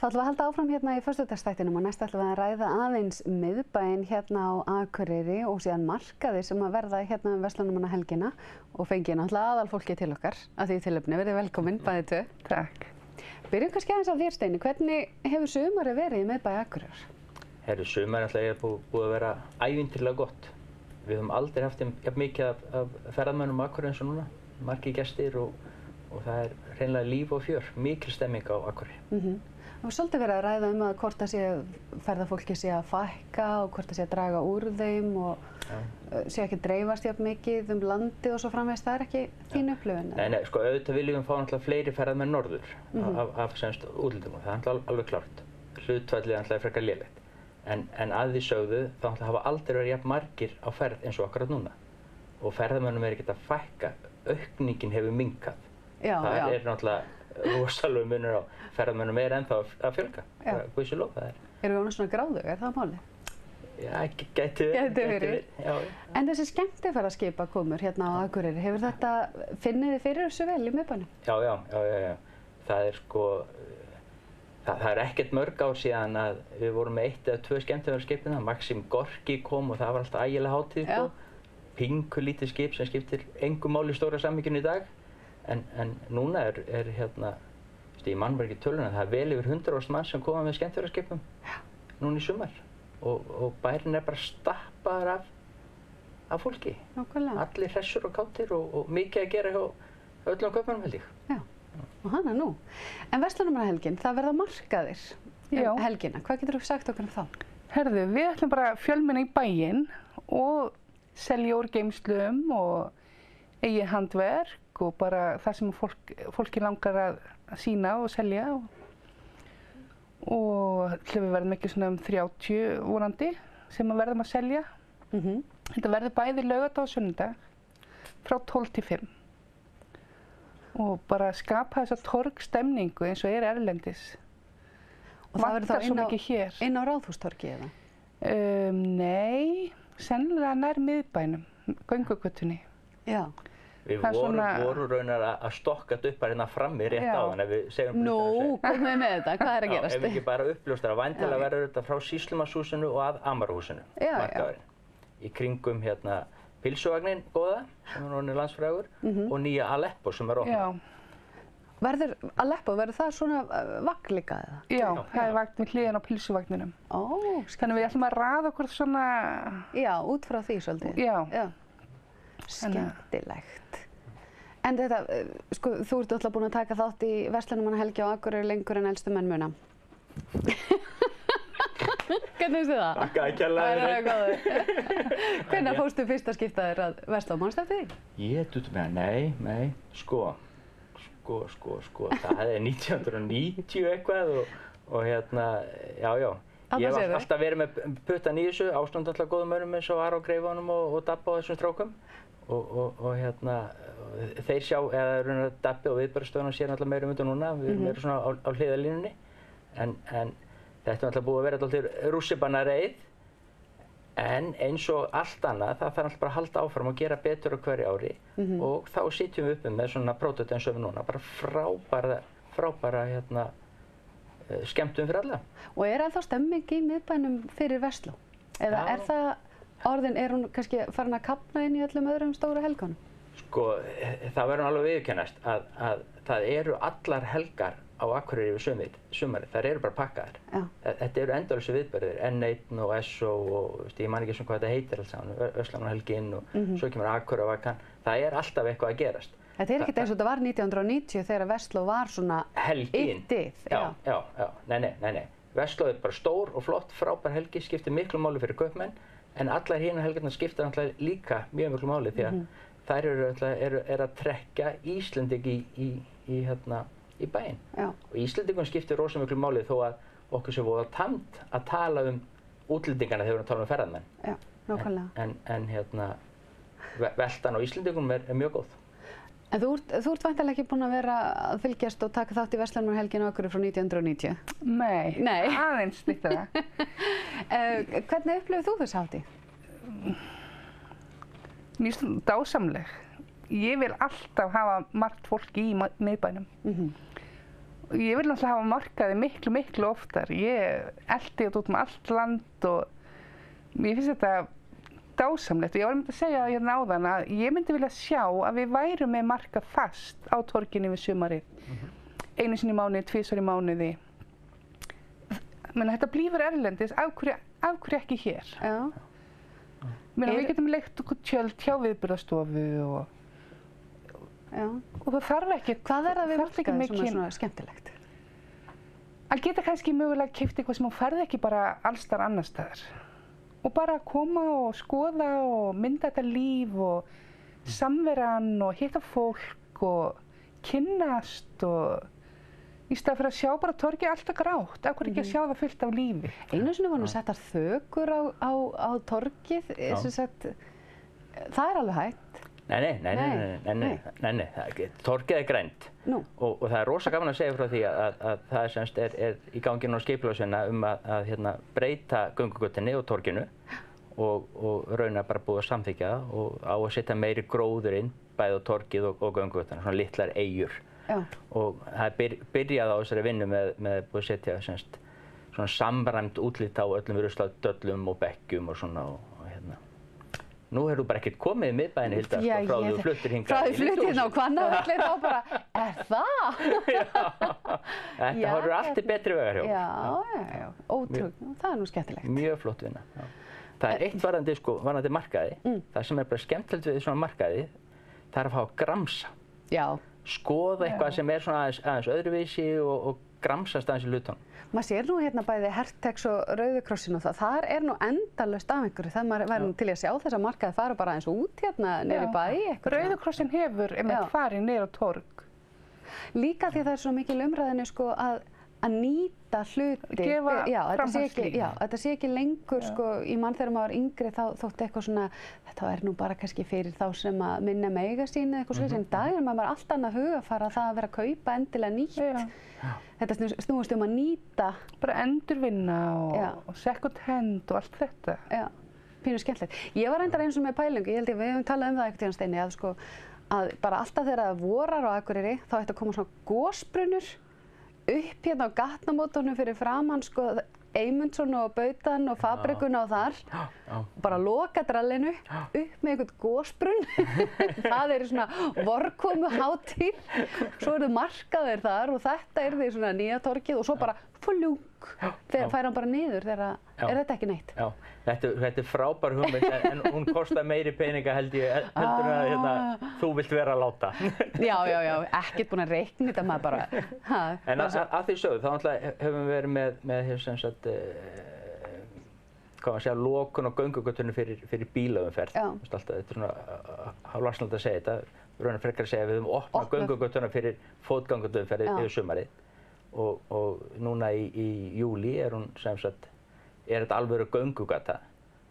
Þá ætlum við að halda áfram hérna í föstudagsþættinum og næst ætlum við að ræða aðeins miðbæinn hérna á Akureyri og síðan markaði sem að verða hérna verslunarmannahelgina og fengið náttúrulega aðalfólki til okkar að því tilefni. Verið velkomin, bæði tvö. Takk. Byrjum kannski aðeins á þér, Steini. Hvernig hefur sumarið verið í miðbæ Akureyrar? Sumarið er búið að vera ævintýrlega gott. Við höfum aldrei haft jafn mikið af ferðamönnum á Akureyri eins og núna. Margir gestir og það er hreinlega líf og fjör, mikil stemming á Akureyri. Það var svolítið verið að ræða að hvort ferðafólki sé að fækka og hvort það sé að draga úr þeim og sé ekki dreifast jafn mikið landið og svo framvegis. Það er ekki þín upplifun? Nei, sko auðvitað viljum við fá náttúrulega fleiri ferðamenn norður af semst útlendingum. Það er alveg klárt. Hlutfallið er frekar lélegt. En að því sögðu þá hafa aldrei verið jafn margir á ferð eins og akkurat núna. Og ferðamönnum ekkert að fækka, aukningin hefur minnkað. Það er náttúrulega rosalega munur á ferðamönnum ennþá að fjölga. Guðsjálf, það er. Erum við orðin svona gráðug, er það málið? Já, gæti verið. En þessi skemmtiferðaskipakomur hérna á Akureyri, finnið þið fyrir þessu vel í miðbænum? Já. Það er sko, það er ekkert mörg ár síðan að við vorum með 1 eða 2 skemmtiferðaskipina. Maxim Gorki kom og það var alltaf ægilega hátíð. Pingu lítið skip sem skiptir engu máli í stóra samhenginu í dag. En núna hérna, ég man bara ekki töluna, það er vel yfir 100.000 manns sem koma með skemmtiferðaskipum núna í sumar. Og bærinn er bara stappaður af fólki. Nákvæmlega. Allir hressur og kátir og mikið að gera hjá öllum kaupmönnum held ég. Já, og hana nú. En verslunarmannahelgin, það verða markaðir helgina. Hvað getur þú sagt okkur um þá? Herðu, við ætlum bara að fjölmenna í bæinn og selja úr geymslum og eigið handverk og bara það sem fólki langar að sýna og selja. Og við verðum ekki svona 30 vonandi sem að verðum að selja. Þetta verður bæði laugardag og sunnudag frá 12 til 5. Og bara skapa þessa torgstemningu eins og erlendis. Og það verður þá inn á Ráðhústorgi eða? Nei, sennilega nær miðbænum, göngugötunni. Já. Við vorum raunar að stokka þetta upp hérna frammi rétt áðan ef við segjum Nú, komið með þetta, hvað er að gerast? Ef ekki bara uppljóstra, væntanlega verður þetta frá Sýslumannshúsinu og að Amarahúsinu, markaðurinn. Í kringum hérna Pylsuvagnin góða, sem er orðinn landsfrægur, og nýja Aleppo sem er opnað. Verður Aleppo, verður það svona vagn líka eða? Já, það er vagn við hliðina á Pylsuvagninum. Þannig við ætlum að raða okkur svona... Já, út frá því svolítið. Já. Skemmtilegt. En þetta, sko, þú ert alltaf búin að taka þátt í verslunarmannahelgi á Akureyri lengur en elstu menn muna. Hvernig finnst þið það? Þakka að kærlega þér. Hvenær fórstu fyrst að skipta þér að versla á mannstu eftir því? Ég dutt með, nei, sko, það er 1990 eitthvað og hérna, já. Ég hef alltaf verið með puttan í þessu, ástand alltaf góðum mönnum eins og Aron Greifanum og Dabba og þessum strákum. Og hérna, þeir sjá, eða raunar Dabbi og viðbragðsstöðvarnar sér alltaf meira undan núna, við erum meira svona á hliðarlínunni. En þetta er alltaf búið að vera alltaf rússíbanareið. En eins og allt annað, það þarf alltaf bara að halda áfram og gera betur á hverju ári. Og þá sitjum við uppi með svona prótótíu eins og við núna, bara frábæra hérna, skemmtum fyrir alla. Og er ennþá stemming í miðbænum fyrir verslun? Eða er hún kannski farin að kafna inn í öllum öðrum stóru helgunum? Sko, það verður alveg viðurkennast að það eru allar helgar á Akureyri yfir sumarið. Þær eru bara pakkaðar. Þetta eru endalausu viðburðir, N1 og SO og ég man ekki svona hvað þetta heitir alls saman, Verslunarmannahelgin og svo kemur Akureyri og Vakan. Það er alltaf eitthvað að gerast. Þetta er ekkert eins og þetta var 1990 þegar Versló var svona yttið. Já. Nei. Versló er bara stór og flott, frábær helgi, skiptir miklu máli fyrir kaupmenn, en allar hinar helgarnar skipta náttúrulega líka mjög miklu máli því að þær eru að trekkja Íslendingi í bæinn. Og Íslendingum skiptir rosa miklu máli þó að okkur sé voða tamt að tala um útlendingana þegar við erum að tala um ferðamenn. Já, nákvæmlega. En hérna, veltan á Íslendingum er mjög góð. En þú ert væntanlega ekki búin að vera að fylgjast og taka þátt í verslunarmannahelginu á Akureyri frá 1990? Nei, aðeins styttra. Hvernig upplifir þú þessa hátíð? Mér finnst dásamleg. Ég vil alltaf hafa margt fólk í miðbænum. Ég vil náttúrulega hafa markaði miklu oftar. Ég eldi þetta út allt land og mér finnst þetta dásamlegt. Og ég var að segja hérna áðan að ég myndi vilja sjá að við værum með markað fast á torginu við sumarið. Einu sinni í mánuði, tvisvar í mánuði. Þetta blífur erlendis, af hverju ekki hér? Já. Við getum leigt okkur tjöld hjá viðburðarstofu og það þarf ekki. Hvað það við markaði sem svona skemmtilegt? Að geta kannski mögulega keypt eitthvað sem þú ferð ekki bara alls staðar annars staðar. Og bara koma og skoða og mynda þetta líf og samveran og hitta fólk og kynnast og í stað fyrir að sjá bara torgið alltaf grátt, af hverju ekki að sjá það fullt af lífi? Einu sinni voru settar þökur á torgið, það alveg hægt. Nei, torgið grænt og það rosa gaman að segja frá því að það semst er í gangi nú skipulagsvinna að breyta göngugötunni og torginu og raunar bara búið að samþykkja það og á að setja meiri gróður inn bæði á torgið og göngugötuna, svona litlar eyjur. Og það byrjaði á þessari vinnu með búið að setja svona samræmt útlit á öllum ruslahauldum og bekkjum og svona og nú hefur þú bara ekkert komið í miðbæinn Hilda frá því þú fluttir hingað. Frá því fluttir hingað og Hvannárvelli þá bara, það? Þetta horfir allt til betri vegar hjá. Já, ótrúlega, það nú skemmtilegt. Mjög flott vinna. Það eitt varðandi markaði, það sem bara skemmtilegt við svona markaði, það að fá að gramsa. Já. Skoða eitthvað sem svona aðeins öðruvísi og gramsast aðeins í hlutunum. Maður sér nú hérna bæði Hertex og Rauði krossin og þar nú endalaust af einhverju. Það maður væri nú til að sjá þessa markaði fara bara eins út hérna niður í bæ. Rauði krossin hefur farið niður á torg. Líka því að það svo mikil umræðinni að nýta hluti. Gefa framhaldslíf. Já, þetta sé ekki lengur í mann þegar maður var yngri þá þótti eitthvað svona, þetta nú bara kannski fyrir þá sem að minna mega sín eða eitthvað svona. Í dag maður allt annað hugafar að það að vera að kaupa endilega nýtt. Þetta snúist að nýta. Bara endurvinna og second hand og allt þetta. Já, pínu skemmtilegt. Ég var reyndar eins og með pælingu, ég held að við höfum talað það einhvern tíðan Steini, að bara alltaf þegar það vorar á Akureyri þá ætti að koma svona gosbrunnur upp hérna á gatnamótunum fyrir framann Eymundsson og Bautan og fabrikuna og þar. Bara loka drallinu upp með einhvern gosbrunn. Það svona vorkomuhátíð. Svo eru markaðir þar og þetta því svona nýja torgið og svo bara flung. Þegar fær hann bara niður þegar þetta ekki neitt. Já, þetta frábær hugmynd en hún kostar meiri peninga heldur að þú vilt vera að láta. Já, ekkert búin að reikna þetta maður bara. En að því sögðu, þá hefum við verið með lokun á göngugötunni fyrir bílaumferð. Þetta svona hálfvarsnald að segja þetta. Raunar frekar að segja að við höfum opnað göngugötuna fyrir fótgangandi yfir sumarið. Og núna í júlí er þetta alvöru göngugata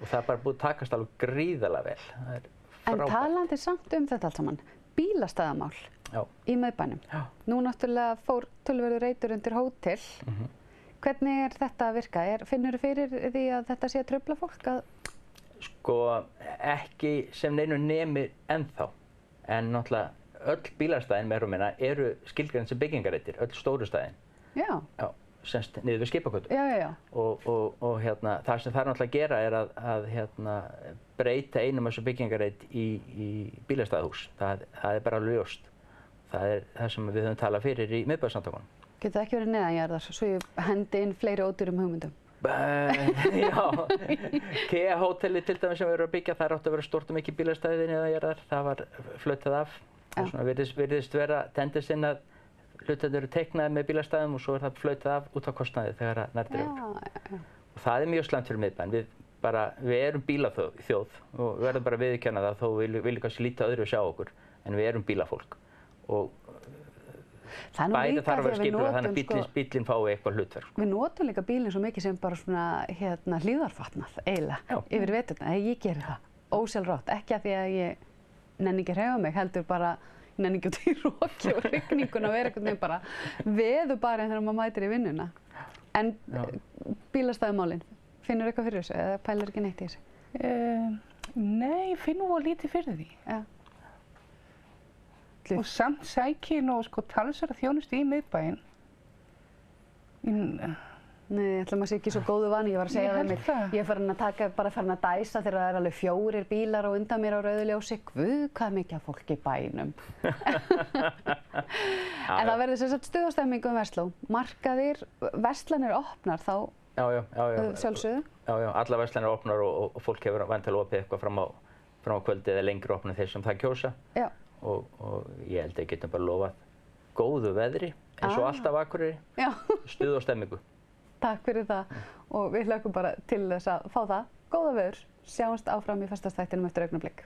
og það er bara búið að takast alveg gríðarlega vel. Það er frábært. En talandi samt þetta allt saman, bílastæðamál í miðbænum. Nú náttúrulega fór töluverður reitur undir hótel. Hvernig þetta að virka? Finnurðu fyrir því að þetta sé að trufla fólk? Ekki sem neinu nemi ennþá, en náttúrulega öll bílastæðin með rúmina eru skilgreind sem byggingareitir, öll stóru stæðin. Já. Já, semst niður við Skipagötu. Já. Og það sem það er náttúrulega að gera er að breyta einum af þessu byggingareit í bílastæðahús. Það er bara alveg ljóst. Það er það sem við höfum talað fyrir í miðbæjarsamtökunum. Getur það ekki verið neðanjarðar, svo ég hendi inn fleiri ódýrum hugmyndum? Já, Kea hótelið til dæmis sem við erum að byggja, það átti að vera stórt og mikið bílastæði neðanjarðar. Það var flautað af. Það virðist vera tendensinn að hlutirnir eru teiknaðir með bílastæðum og svo er það flautað af út á kostnaði þegar það nær dregur. Og það er mjög slæmt fyrir miðbæinn. Við erum bílaþjóð og við verðum bara að viðurkenna það þó við viljum kannski lítið öðru sjá okkur, en við erum bílafólk. Og bæði þarf að vera skipulagt þannig að bíllinn fái eitthvað hlutverk. Við notum líka bílinn svo mikið sem bara svona hlífðarfatnað eiginlega yfir veturna. Ég geri það ósjálfrátt, ekki af því að ég nenni ekki að hreyfa mig, heldur bara nenni ekki út í roki og rigninguna og vera einhvern veginn bara veður bara þegar maður mætir í vinnuna. En bílastæðamálin, finnur eitthvað fyrir þessu eða pælir ekki neitt í þessu? Nei, ég finn nú lítið fyrir því. Og samt sæki nú talsverða þjónustu í miðbæinn Nei, ætla maður sé ekki svo góðu vani, ég var að segja það mig. Ég er farin að dæsa þegar það alveg 4 bílar á undan mér á rauðu ljósi. Guð, hvað mikið af fólki í bænum. En það verður sem sagt stuð og stemming Versló. Markaðir, verslanir opnar þá sjálfsögðu? Já, alla verslanir opnar og fólk hefur væntanlega opið eitthvað fram á kvöldi eða lengri opnað þeir sem það kjósa. Já. Og ég held að ég getum bara lofað góðu veðri, eins og alltaf Akureyri, stuð og stemmingu. Takk fyrir það og við hlökkum bara til þess að fá það. Góða veður, sjáumst áfram í föstudagsþættinum eftir augnablik.